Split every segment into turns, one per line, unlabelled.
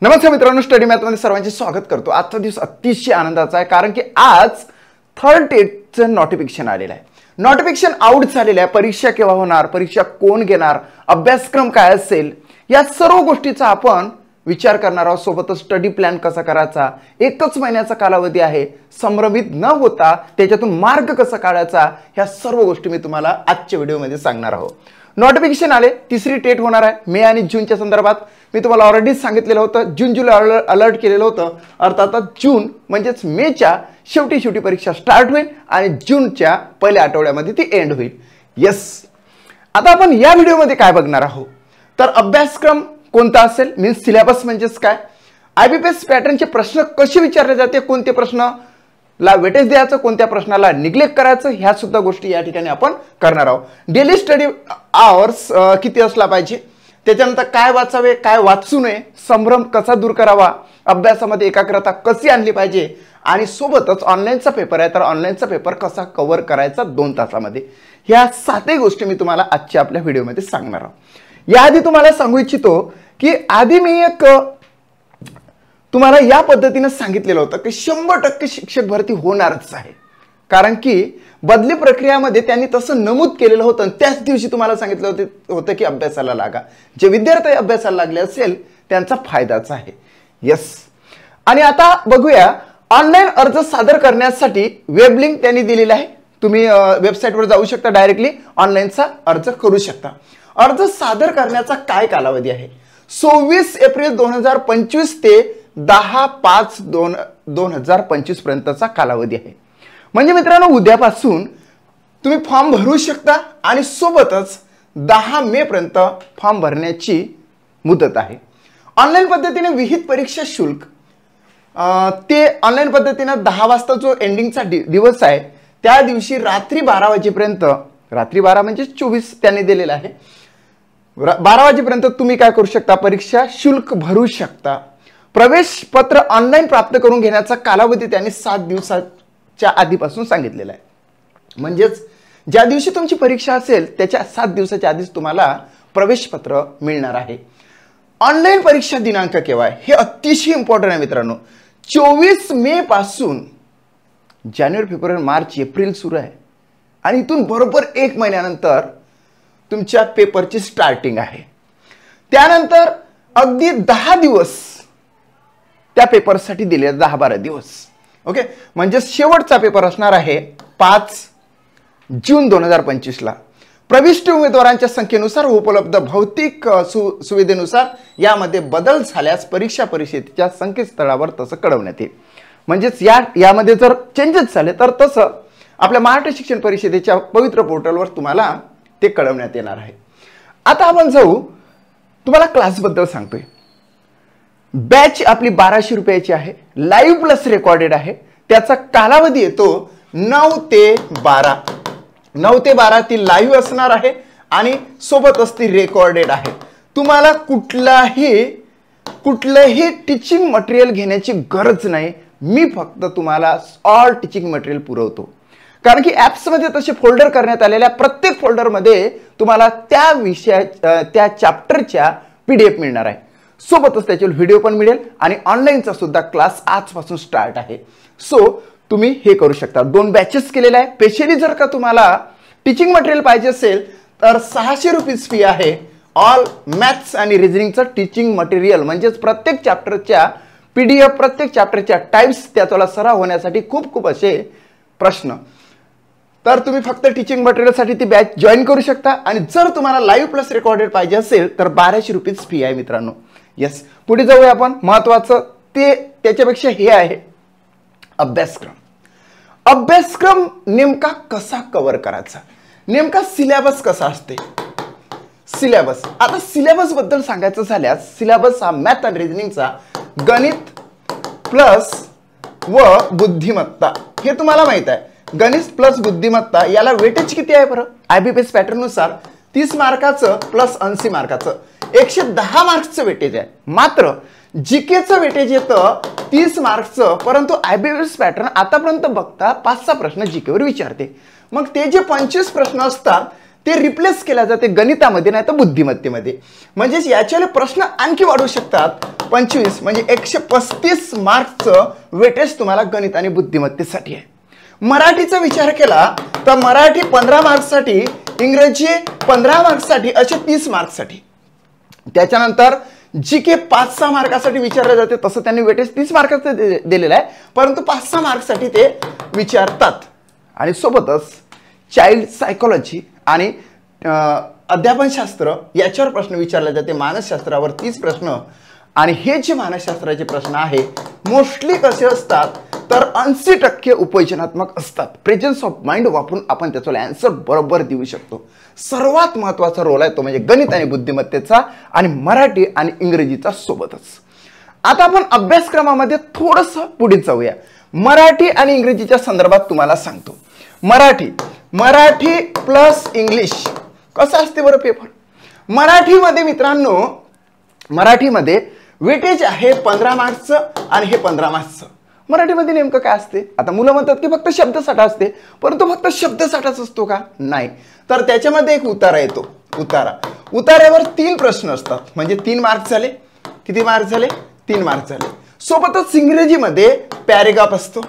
नमस्कार मित्रांनो, स्टडी मॅथमध्ये सर्वांचे स्वागत करतो। आजचा दिवस अतिशय आनंदाचा आहे कारण की आज थर्ड टेटचं नोटिफिकेशन आलेलं आहे। नोटिफिकेशन आउट झालेलं आहे। परीक्षा केव्हा होणार, परीक्षा कोण घेणार, अभ्यासक्रम काय असेल, या सर्व गोष्टीचा आपण विचार करणार आहोत। सोबतच स्टडी प्लॅन कसा करायचा, एकच महिन्याचा कालावधी आहे, संभ्रमित न होता त्याच्यातून मार्ग कसा काढायचा, ह्या सर्व गोष्टी मी तुम्हाला आजच्या व्हिडिओमध्ये सांगणार आहोत। नोटिफिकेशन आले, तिसरी टेट होणार आहे मे आणि जूनच्या संदर्भात। मी तुम्हाला ऑलरेडी सांगितलेलं होतं, जून जुलै अलर्ट केलेलं होतं। अर्थात जून म्हणजेच मेच्या शेवटी परीक्षा स्टार्ट होईल आणि जूनच्या पहिल्या आठवड्यामध्ये ती एंड होईल। यस, आता आपण या व्हिडिओमध्ये काय बघणार आहोत तर अभ्यासक्रम कोणता असेल, मीन्स सिलेबस म्हणजेच काय, आयबीपीएस पॅटर्नचे प्रश्न कसे विचारले जाते, कोणते प्रश्नाला वेटेज द्यायचं, कोणत्या प्रश्नाला निग्लेक्ट करायचं, ह्या सुद्धा गोष्टी या ठिकाणी आपण करणार आहोत। डेली स्टडी आवर्स किती असला पाहिजे, त्याच्यानंतर काय वाचावे, काय वाचू नये, संभ्रम कसा दूर करावा, अभ्यासामध्ये एकाग्रता कशी आणली पाहिजे, आणि सोबतच ऑनलाईनचा पेपर आहे तर ऑनलाईनचा पेपर कसा कव्हर करायचा 2 तासामध्ये, ह्या 7 गोष्टी मी तुम्हाला आजच्या आपल्या व्हिडिओमध्ये सांगणार आहोत। याआधी तुम्हाला सांगू इच्छितो की आधी मी एक तुम्हाला या पद्धतीने सांगितलेलं होतं की 100% शिक्षक भरती होणारच आहे, कारण की बदली प्रक्रियामध्ये त्यांनी तसं नमूद केलेलं होतं। त्याच दिवशी तुम्हाला सांगितलं होतं की अभ्यासाला लागा, जे विद्यार्थी अभ्यासाला लागले असेल त्यांचा फायदाच आहे। यस, आणि आता बघूया ऑनलाईन अर्ज सादर करण्यासाठी वेब लिंक त्यांनी दिलेली आहे। तुम्ही वेबसाईटवर जाऊ शकता, डायरेक्टली ऑनलाईनचा अर्ज करू शकता। अर्ज सादर करण्याचा काय कालावधी आहे, 26 एप्रिल 2025 ते 10/5/2025 पर्यंतचा कालावधी आहे। म्हणजे मित्रांनो, उद्यापासून तुम्ही फॉर्म भरू शकता आणि सोबतच 10 मे पर्यंत फॉर्म भरण्याची मुदत आहे। ऑनलाईन पद्धतीने विहित परीक्षा शुल्क ते ऑनलाईन पद्धतीने 10 वाजता जो एंडिंगचा दिवस आहे त्या दिवशी रात्री 12 वाजेपर्यंत, रात्री 12 म्हणजे 24 त्यांनी दिलेला आहे, 12 वाजेपर्यंत तुम्ही काय करू शकता, परीक्षा शुल्क भरू शकता। प्रवेश पत्र ऑनलाईन प्राप्त करून घेण्याचा कालावधी त्यांनी 7 दिवसाच्या आधीपासून सांगितलेला आहे। म्हणजेच ज्या दिवशी तुमची परीक्षा असेल त्याच्या 7 दिवसाच्या आधीच तुम्हाला प्रवेश पत्र मिळणार आहे। ऑनलाईन परीक्षा दिनांक केव्हा आहे हे अतिशय इम्पॉर्टंट आहे मित्रांनो। 24 मे पासून जानेवारी, फेब्रुवारी, मार्च, एप्रिल सुरू आहे आणि इथून बरोबर 1 महिन्यानंतर तुमच्या पेपरची स्टार्टिंग आहे। त्यानंतर अगदी 10 दिवस त्या पेपरसाठी दिले, 10-12 दिवस। ओके, म्हणजे शेवटचा पेपर असणार आहे 5 जून 2025 ला। प्रविष्ट उमेदवारांच्या संख्येनुसार उपलब्ध भौतिक सुविधेनुसार यामध्ये बदल झाल्यास परीक्षा परिषदेच्या संकेतस्थळावर तसं कळवण्यात येईल। म्हणजेच यामध्ये जर चेंजेस झाले तर तसं आपल्या महाराष्ट्र शिक्षण परिषदेच्या पवित्र पोर्टलवर तुम्हाला ते कळवण्यात येणार आहे। आता आपण जाऊ, तुम्हाला क्लासबद्दल सांगतोय। बॅच आपली 1200 रुपयाची आहे, लाईव्ह प्लस रेकॉर्डेड आहे। त्याचा कालावधी येतो 9 ते 12, 9 ते 12 ती लाईव्ह असणार आहे आणि सोबतच ती रेकॉर्डेड आहे। तुम्हाला कुठलंही टीचिंग मटेरियल घेण्याची गरज नाही, मी फक्त तुम्हाला ऑल टीचिंग मटेरियल पुरवतो। कारण की ॲप्समध्ये तसे फोल्डर करण्यात आलेल्या प्रत्येक फोल्डरमध्ये तुम्हाला त्या विषयाच्या त्या चॅप्टरच्या PDF मिळणार आहे, सोबतच त्याच्यावर व्हिडिओ पण मिळेल आणि ऑनलाईनचा सुद्धा क्लास आजपासून स्टार्ट आहे। सो तुम्ही हे करू शकता। 2 बॅचेस केलेले आहे। स्पेशली जर का तुम्हाला टीचिंग मटेरियल पाहिजे असेल तर 600 रुपीज फी आहे। ऑल मॅथ्स आणि रिजनिंगचं टीचिंग मटेरियल म्हणजेच प्रत्येक चॅप्टरच्या PDF, प्रत्येक चॅप्टरच्या टाइप्स, त्याचा सराव होण्यासाठी खूप असे प्रश्न, तर तुम्ही फक्त टीचिंग मटेरियलसाठी ती बॅच जॉईन करू शकता। आणि जर तुम्हाला लाईव्ह प्लस रेकॉर्डेड पाहिजे असेल तर 1200 रुपीज फी आहे मित्रांनो। यस, पुढे जाऊया आपण। महत्वाचं ते त्याच्यापेक्षा हे आहे अभ्यासक्रम। अभ्यासक्रम नेमका कसा कव्हर करायचा, नेमका सिलेबस कसा असते, सिलेबस। आता सिलेबस बद्दल सांगायचं झाल्यास, सिलेबस हा मॅथ आणि रिजनिंगचा गणित प्लस व बुद्धिमत्ता, हे तुम्हाला माहित आहे। गणित प्लस बुद्धिमत्ता याला वेटेज किती आहे बरं, आयबीपीएस पॅटर्न नुसार 30 मार्काचं प्लस 80 मार्काचं 110 मार्क्सचं वेटेज आहे। मात्र जीकेचं वेटेज येतं 30 मार्क्सचं, परंतु आयबीपीएस पॅटर्न आतापर्यंत बघता 5-6 प्रश्न जीकेवर विचारते। मग ते जे 25 प्रश्न असतात ते रिप्लेस केल्या जाते गणितामध्ये नाही तर बुद्धिमत्तेमध्ये. म्हणजेच याच्याले प्रश्न आणखी वाढू शकतात. 25 म्हणजे 135 मार्क्सचं वेटेज तुम्हाला गणित आणि बुद्धिमत्तेसाठी आहे. मराठीचा विचार केला तर मराठी 15 मार्क्ससाठी, इंग्रजी 15 मार्क्ससाठी, असे 30 मार्क्ससाठी. त्याच्यानंतर जी के 5-6 मार्कासाठी विचारले जाते, तसं त्यांनी वेटेज 30 मार्काचं दिलेलं आहे, परंतु 5-6 मार्क्ससाठी ते विचारतात. आणि सोबतच चाइल्ड सायकोलॉजी आणि अध्यापनशास्त्र याच्यावर प्रश्न विचारले जाते. मानसशास्त्रावर 30 प्रश्न. आणि हे जे मानसशास्त्राचे प्रश्न आहे मोस्टली कसे असतात तर 80% उपयोजनात्मक असतात. प्रेझेन्स ऑफ माइंड वापरून आपण त्याचा आन्सर बरोबर देऊ शकतो. सर्वात महत्त्वाचा रोल आहे तो म्हणजे गणित आणि बुद्धिमत्तेचा आणि मराठी आणि इंग्रजीचा सोबतच. आता आपण अभ्यासक्रमामध्ये थोडंसं पुढे जाऊया. मराठी आणि इंग्रजीच्या संदर्भात तुम्हाला सांगतो. मराठी प्लस इंग्लिश कसं असते बरं पेपर. मराठीमध्ये मित्रांनो, मराठीमध्ये वेटेज आहे 15 मार्क्सचं आणि हे 15 मार्क्सचं. मराठीमध्ये नेमकं काय असते. आता मुलं म्हणतात की फक्त शब्दसाठा असते, परंतु फक्त शब्दसाठाच असतो का. नाही, तर त्याच्यामध्ये एक उतारा येतो. उतार्यावर 3 प्रश्न असतात. म्हणजे 3 मार्क्स झाले. किती मार्क्स झाले. 3 मार्क्स झाले. सोबतच इंग्रजीमध्ये पॅरेग्राफ असतो,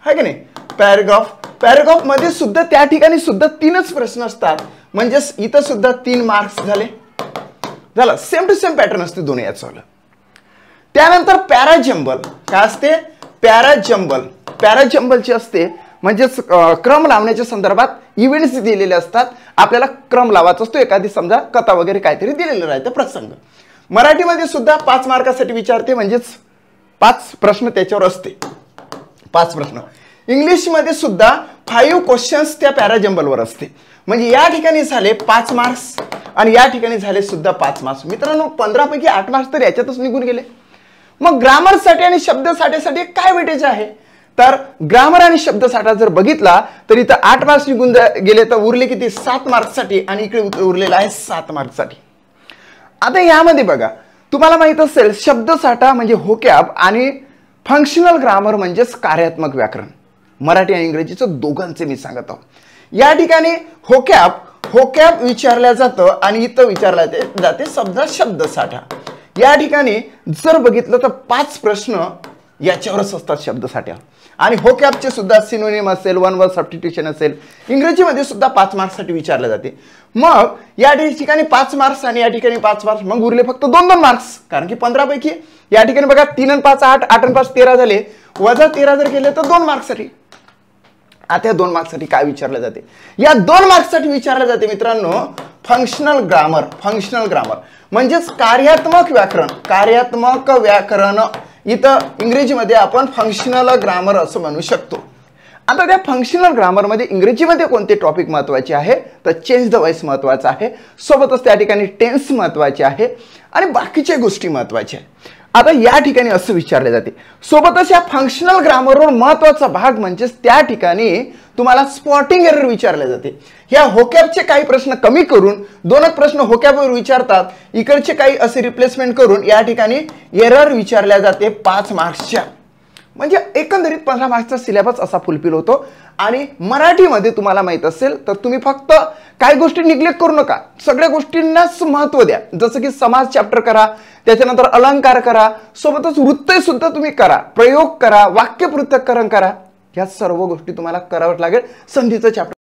है की नाही. पॅरेग्राफ मध्ये सुद्धा त्या ठिकाणी सुद्धा 3च प्रश्न असतात. म्हणजे इथं सुद्धा 3 मार्क्स झाले. झालं. सेम टू सेम पॅटर्न असते दोन्ही याचं. त्यानंतर पॅराजंबल काय असते. पॅराजंबलची असते म्हणजेच क्रम लावण्याच्या संदर्भात इव्हेंट्स दिलेले असतात. आपल्याला क्रम लावायचा असतो. एखादी समजा कथा वगैरे काहीतरी दिलेलं राहते प्रसंग. मराठीमध्ये सुद्धा 5 मार्कासाठी विचारते, म्हणजेच 5 प्रश्न त्याच्यावर असते. 5 प्रश्न. इंग्लिशमध्ये सुद्धा 5 क्वेश्चन्स त्या पॅराजंबलवर असते. म्हणजे या ठिकाणी झाले 5 मार्क्स आणि या ठिकाणी झाले सुद्धा 5 मार्क्स. मित्रांनो 15 पैकी 8 मार्क्स तर याच्यातच निघून गेले. मग ग्रामरसाठी आणि शब्दसाठ्यासाठी काय वेटेज आहे तर ग्रामर आणि शब्दसाठा जर बघितला तर इथं 8 मार्क्स निघून गेले तर उरले किती 7 मार्क्ससाठी आणि इकडे उरलेला आहे 7 मार्क्ससाठी. आता यामध्ये बघा तुम्हाला माहित असेल शब्दसाठा म्हणजे होकॅब आणि फंक्शनल ग्रामर म्हणजेच कार्यात्मक व्याकरण. मराठी आणि इंग्रजीचं दोघांचे मी सांगत आहोत. या ठिकाणी होकॅब विचारल्या जातं आणि इथं विचारल्या जाते समजा शब्दसाठा. या ठिकाणी जर बघितलं तर 5 प्रश्न याच्यावरच असतात शब्दसाठ्यावर. आणि होकॅबचे सुद्धा सिनोनिम असेल, वन वर्ड सबस्टिट्यूशन असेल, इंग्रजीमध्ये सुद्धा 5 मार्क्ससाठी विचारले जाते. मग या ठिकाणी 5 मार्क्स आणि या ठिकाणी 5 मार्क्स, मग उरले फक्त 2-2 मार्क्स. कारण की 15 पैकी या ठिकाणी बघा 3 आणि 5 8, 8 आणि 5 13 झाले. वजा 13 जर केले तर 2 मार्क्ससाठी. आता 2 मार्क्ससाठी काय विचारले जाते. या 2 मार्क्ससाठी विचारले जाते मित्रांनो फंक्शनल ग्रामर म्हणजेच कार्यात्मक व्याकरण. इथं इंग्रजीमध्ये आपण फंक्शनल ग्रामर असं म्हणू शकतो. आता त्या फंक्शनल ग्रामरमध्ये इंग्रजीमध्ये कोणते टॉपिक महत्त्वाचे आहे तर चेंज द वॉइस महत्त्वाचा आहे. सोबतच त्या ठिकाणी टेन्स महत्त्वाचे आहे आणि बाकीच्या गोष्टी महत्त्वाच्या आहेत. आता या ठिकाणी असं विचारले जाते. सोबतच या फंक्शनल ग्रामरवर महत्त्वाचा भाग म्हणजे त्या ठिकाणी तुम्हाला स्पॉटिंग एरर विचारले जाते. ह्या होकॅबचे काही प्रश्न कमी करून 2 प्रश्न होकॅबवर विचारतात. इकडचे काही असे रिप्लेसमेंट करून या ठिकाणी एरर विचारल्या जाते 5 मार्क्सच्या. म्हणजे एकंदरीत 15 मार्क्सचा सिलेबस असा फुलफिल होतो. आणि मराठीमध्ये तुम्हाला माहित असेल तर तुम्ही फक्त काही गोष्टी निग्लेक्ट करू नका. सगळ्या गोष्टींनाच महत्त्व द्या. जसं की समाज चॅप्टर करा, त्याच्यानंतर अलंकार करा, सोबतच वृत्तय सुद्धा तुम्ही करा, प्रयोग करा, वाक्य पृथक्करण करा. या सर्व गोष्टी तुम्हाला करावं लागेल. संधीचं चॅप्टर